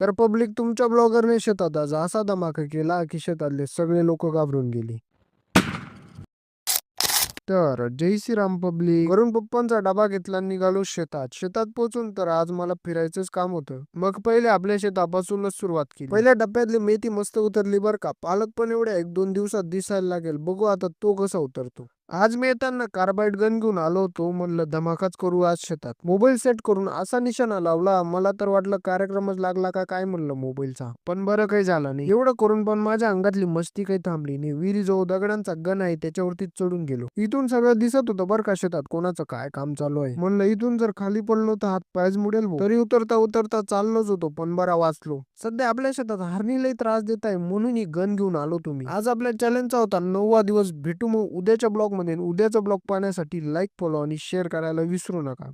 तर पब्लिक तुमच्या ब्लॉगरने शेतात आज असा धमाका केला की शेतातले सगळे लोक घाबरून गेले. तर जय श्रीराम पब्लिक. वरून पप्पांचा डबा घेतला आणि निघालो शेतात. शेतात पोहोचून तर आज मला फिरायचंच काम होतं. मग पहिले आपल्या शेतापासूनच सुरुवात केली. पहिल्या डब्यातली मेथी मस्त उतरली बर का. पालक पण एवढ्या 1-2 दिवसात दिसायला लागेल. बघू आता तो कसा उतरतो. आज मी येताना कार्बाईड गन घेऊन आलो होतो. म्हणलं धमाकाच करू आज शेतात. मोबाईल सेट करून असा निशाणा लावला, मला तर वाटलं कार्यक्रमच लागला का काय म्हणलं मोबाईलचा. पण बरं काही झालं नाही. एवढं करून पण माझ्या अंगातली मस्ती काही थांबली नाही. विहिरीजवळ दगडांचा गण आहे त्याच्यावरती चढून गेलो. इथून सगळं दिसत होतं बरं का शेतात कोणाचं काय काम चालू आहे. म्हणलं इथून जर खाली पडलो तर हात पायच मुडेल भाऊ. तरी उतरता उतरता चाललोच होतो पण बरा वाचलो. सध्या आपल्या शेतात हरणी लई त्रास देत आहे म्हणून ही गन घेऊन आलो तुम्ही. आज आपल्या चॅलेंजचा होता 9वा दिवस. भेटू मग उद्याच्या ब्लॉग मध्ये. उद्याचा ब्लॉग पाहण्यासाठी लाईक, फॉलो आणि शेअर करायला विसरू नका.